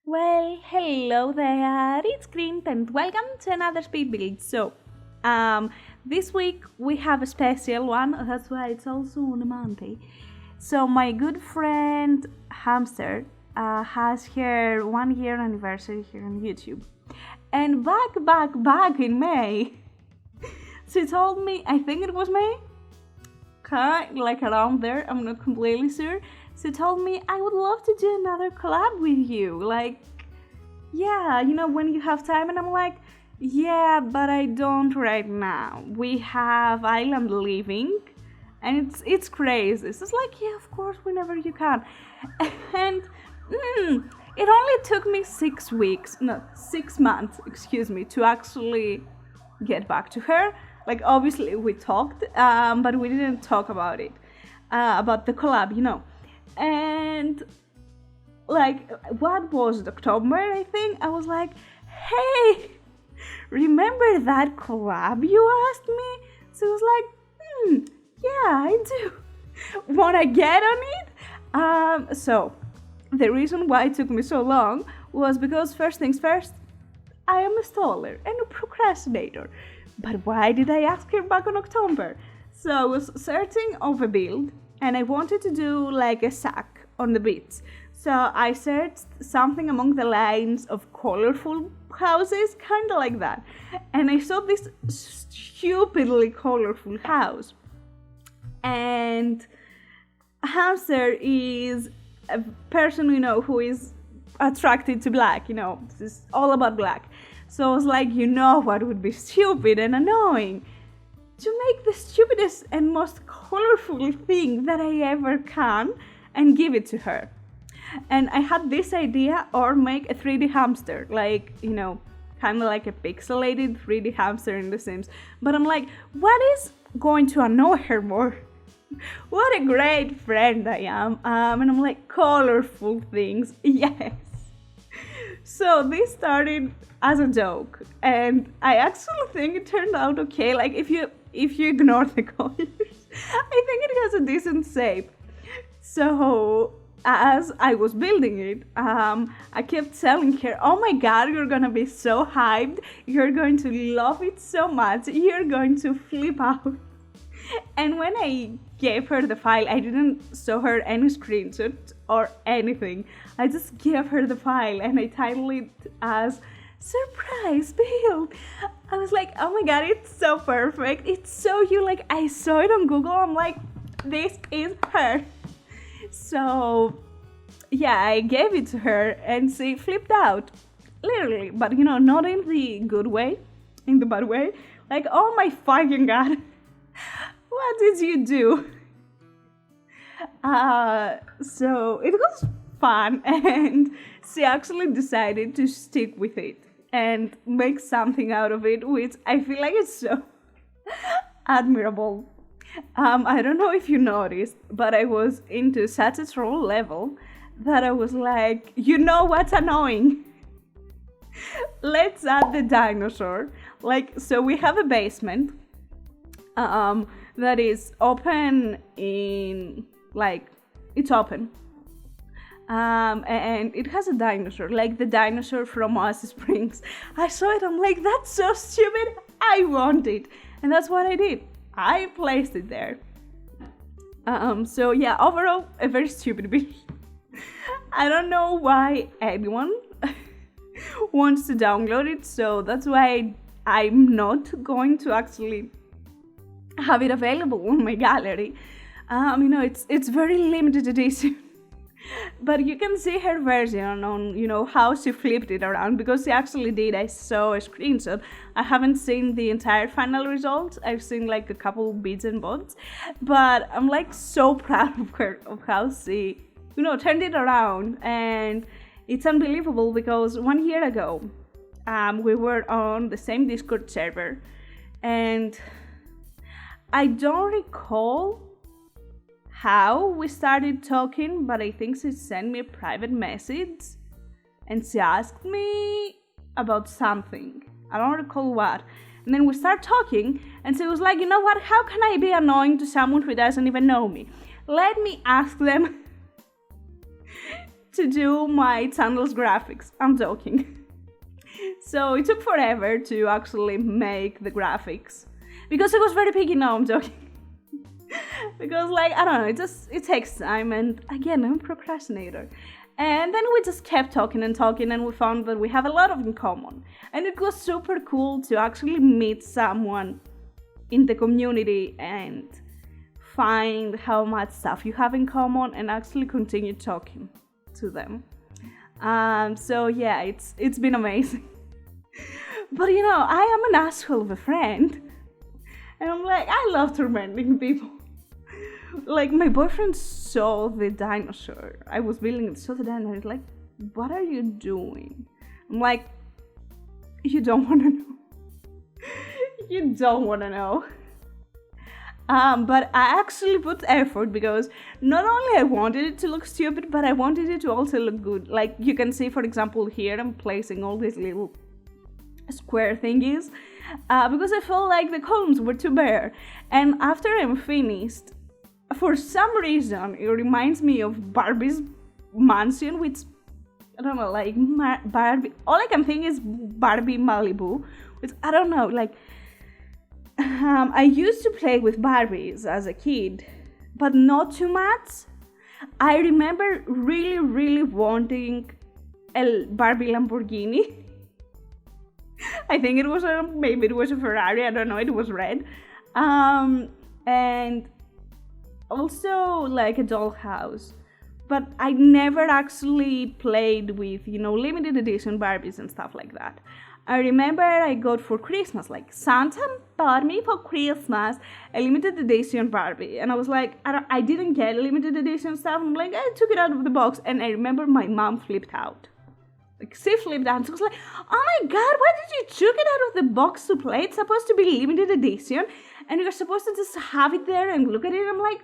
Well, hello there, it's Kriint and welcome to another speed build. This week we have a special one, that's why it's also on a Monday. So, my good friend Hamster has her 1 year anniversary here on YouTube. And back in May, she told me, I think it was May, like around there, I'm not completely sure. She told me, I would love to do another collab with you. Like, yeah, when you have time. And I'm like, yeah, but I don't right now. We have island living and it's crazy. So it's like, yeah, of course, whenever you can. And it only took me 6 months, to actually get back to her. Like, obviously we talked, but we didn't talk about it, about the collab. And like, what was it, October, I think? I was like, hey, remember that collab you asked me? So I was like, yeah, I do. Wanna get on it? So the reason why it took me so long was because, first things first, I am a staller and a procrastinator. But why did I ask her back in October? So I was searching of a build and I wanted to do like a sack on the beach. So I searched something among the lines of colorful houses, kind of like that. And I saw this stupidly colorful house. And Hamster is a person who is attracted to black, it's all about black. So I was like, what would be stupid and annoying? To make the stupidest and most colorful thing that I ever can and give it to her. And I had this idea, or make a 3D hamster, like, kind of like a pixelated 3D hamster in The Sims. But I'm like, what is going to annoy her more? What a great friend I am. And I'm like, colorful things, yes. So this started as a joke, and I actually think it turned out okay. Like, if you ignore the colors, I think it has a decent shape. So as I was building it, I kept telling her, oh my god, you're gonna be so hyped, you're going to love it so much, you're going to flip out. And when I gave her the file, I didn't show her any screenshot or anything. I just gave her the file and I titled it as surprise build. I was like, oh my god, it's so perfect, it's so you. Like, I saw it on Google, I'm like, this is her. So yeah, I gave it to her and she flipped out, literally. But not in the good way, in the bad way. Like, oh my fucking god, what did you do? So it was fun, and she actually decided to stick with it and make something out of it, which I feel like is so admirable. I don't know if you noticed, but I was into such a troll level that I was like, what's annoying? Let's add the dinosaur. Like, so we have a basement that is open it's open. And it has a dinosaur, like the dinosaur from Oasis Springs. I saw it, I'm like, that's so stupid, I want it. And that's what I did. I placed it there. So yeah, overall, a very stupid build. I don't know why anyone wants to download it, so that's why I'm not going to actually have it available on my gallery. It's very limited edition. But you can see her version on, how she flipped it around, because she actually did. I saw a screenshot. I haven't seen the entire final results. I've seen like a couple bits and bobs. But I'm like so proud of her, of how she, turned it around. And it's unbelievable because 1 year ago, we were on the same Discord server. And I don't recall how we started talking, but I think she sent me a private message and she asked me about something. I don't recall what. And then we started talking and she was like, you know what, how can I be annoying to someone who doesn't even know me? Let me ask them to do my channel's graphics. I'm joking. So it took forever to actually make the graphics because I was very picky. No, I'm joking. Because like, I don't know, it takes time, and again, I'm a procrastinator. And then we just kept talking, and we found that we have a lot of in common. And it was super cool to actually meet someone in the community and find how much stuff you have in common and actually continue talking to them. So yeah, it's been amazing. But you know, I am an asshole of a friend. And I'm like, I love tormenting people. Like, my boyfriend saw the dinosaur. I was building it, saw the dinosaur. He's like, what are you doing? I'm like, you don't want to know. You don't want to know. But I actually put effort because not only I wanted it to look stupid, but I wanted it to also look good. Like, you can see, for example, here I'm placing all these little square thingies because I felt like the columns were too bare. And after I'm finished, for some reason, it reminds me of Barbie's mansion, which, I don't know, like Barbie. All I can think is Barbie Malibu, which, I don't know, like, I used to play with Barbies as a kid, but not too much. I remember really, really wanting a Barbie Lamborghini. I think it was maybe it was a Ferrari, I don't know, it was red. And also like a dollhouse. But I never actually played with, you know, limited edition Barbies and stuff like that. I remember I got for Christmas, like Santa bought me for Christmas a limited edition Barbie. And I was like, I didn't get limited edition stuff. I'm like, I took it out of the box. And I remember my mom flipped out. Like, she flipped out. She was like, oh my God, why did you took it out of the box to play? It's supposed to be limited edition. And you're supposed to just have it there and look at it. I'm like,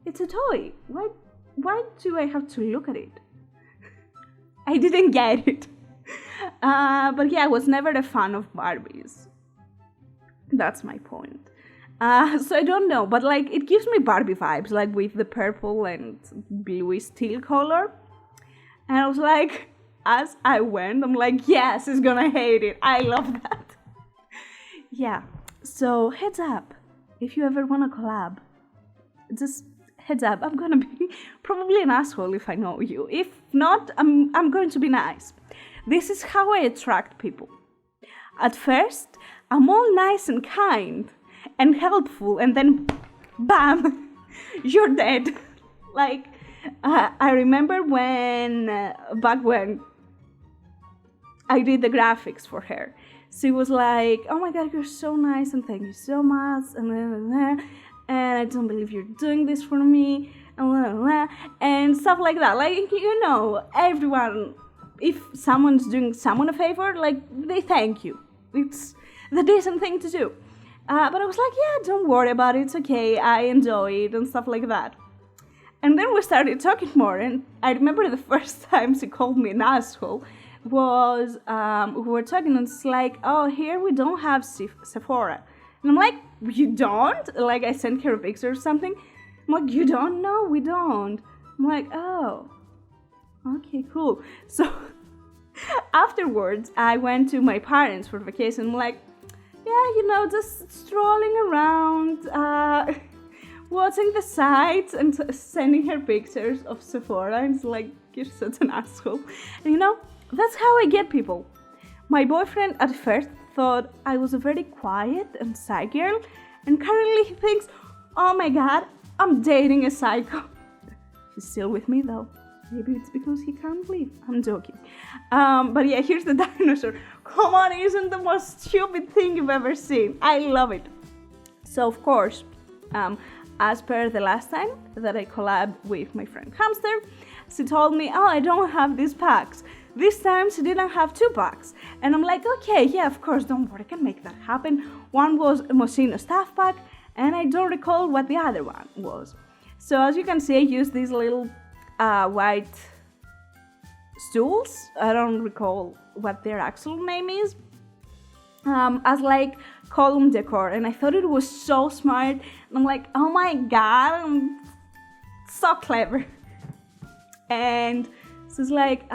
it's a toy. Why do I have to look at it? I didn't get it. But yeah, I was never a fan of Barbies. That's my point. So I don't know, but like, it gives me Barbie vibes, like with the purple and bluey steel color. And I was like, as I went, I'm like, yes, he's gonna hate it. I love that. Yeah, so heads up, if you ever wanna collab, just heads up, I'm gonna be probably an asshole if I know you. If not, I'm going to be nice. This is how I attract people. At first, I'm all nice and kind and helpful, and then bam, you're dead. Like, I remember back when I did the graphics for her. She was like, oh my God, you're so nice and thank you so much, and I don't believe you're doing this for me, and stuff like that. Like, you know, everyone, if someone's doing someone a favor, like, they thank you. It's the decent thing to do. But I was like, yeah, don't worry about it, it's okay, I enjoy it, and stuff like that. And then we started talking more, and I remember the first time she called me an asshole was, we were talking, and it's like, oh, here we don't have Sephora. And I'm like, you don't? Like, I sent her a picture or something. I'm like, you don't? No, we don't. I'm like, oh, okay, cool. So afterwards, I went to my parents for vacation. I'm like, yeah, you know, just strolling around, watching the sights and sending her pictures of Sephora. And it's like, you're such an asshole. And you know, that's how I get people. My boyfriend at first thought I was a very quiet and shy girl, and currently he thinks, oh my God, I'm dating a psycho. He's still with me though. Maybe it's because he can't leave. I'm joking. But yeah, here's the dinosaur. Come on, isn't the most stupid thing you've ever seen? I love it. So of course, as per the last time that I collabed with my friend Hamster, she told me, oh, I don't have these packs. This time she didn't have 2 packs. And I'm like, okay, yeah, of course, don't worry, I can make that happen. One was a Moschino staff pack, and I don't recall what the other one was. So as you can see, I used these little white stools. I don't recall what their actual name is. As like column decor, and I thought it was so smart. And I'm like, oh my God, I'm so clever. And So it's like,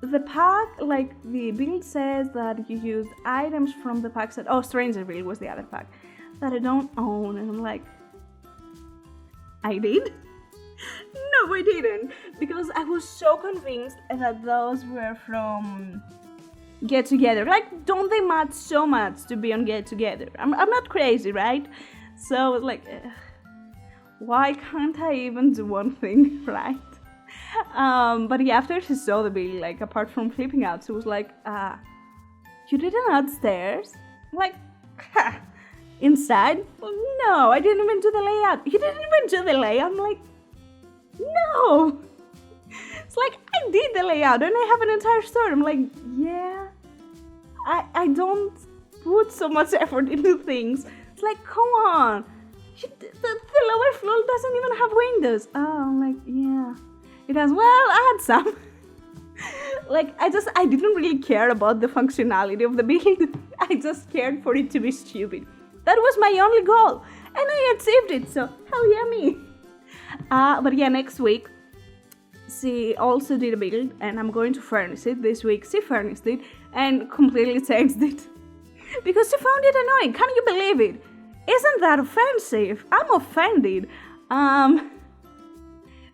the pack, like the build says that you use items from the pack set. Oh, Stranger Build was the other pack that I don't own. And I'm like, I did? No, I didn't. Because I was so convinced that those were from Get Together. Like, don't they match so much to be on Get Together? I'm not crazy, right? So I was like, why can't I even do one thing right? But yeah, after she saw the build, like, apart from flipping out, she was like, you didn't add stairs? I'm like, ha, inside? No, I didn't even do the layout. You didn't even do the layout? I'm like, no. It's like, I did the layout and I have an entire store. I'm like, yeah, I don't put so much effort into things. It's like, come on. The lower floor doesn't even have windows. Oh, I'm like, yeah. It has, well, add some. Like, I didn't really care about the functionality of the build. I just cared for it to be stupid. That was my only goal. And I achieved it, so hell yeah me. But yeah, next week, she also did a build, and I'm going to furnish it. This week, she furnished it and completely changed it. Because she found it annoying. Can you believe it? Isn't that offensive? I'm offended.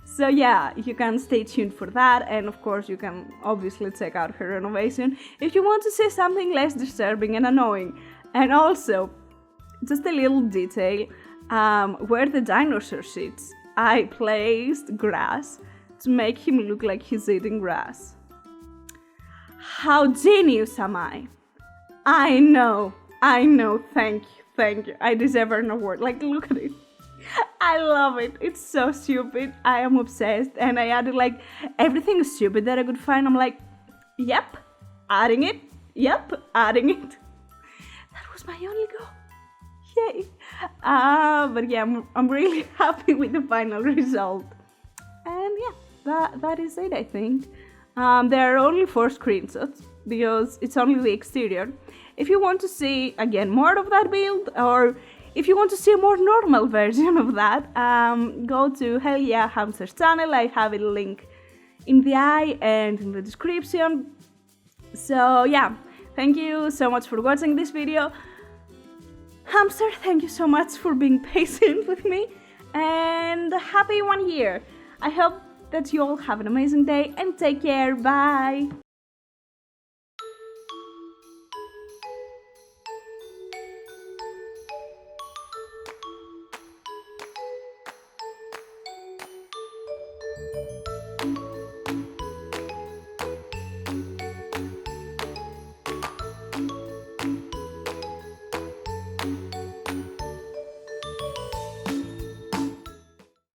So yeah, you can stay tuned for that, and of course you can obviously check out her renovation if you want to see something less disturbing and annoying. And also, just a little detail, where the dinosaur sits, I placed grass to make him look like he's eating grass. How genius am I? I know, thank you, I deserve an award. Like, look at it. I love it. It's so stupid. I am obsessed. And I added like everything stupid that I could find. I'm like, yep, adding it. Yep, adding it. That was my only goal. Yay. But yeah, I'm really happy with the final result. And yeah, that is it, I think. There are only 4 screenshots because it's only the exterior. If you want to see, again, more of that build, or if you want to see a more normal version of that, go to HellYeahHamster's channel. I have a link in the eye and in the description. So yeah, thank you so much for watching this video. Hamster, thank you so much for being patient with me, and happy 1 year. I hope that you all have an amazing day and take care. Bye.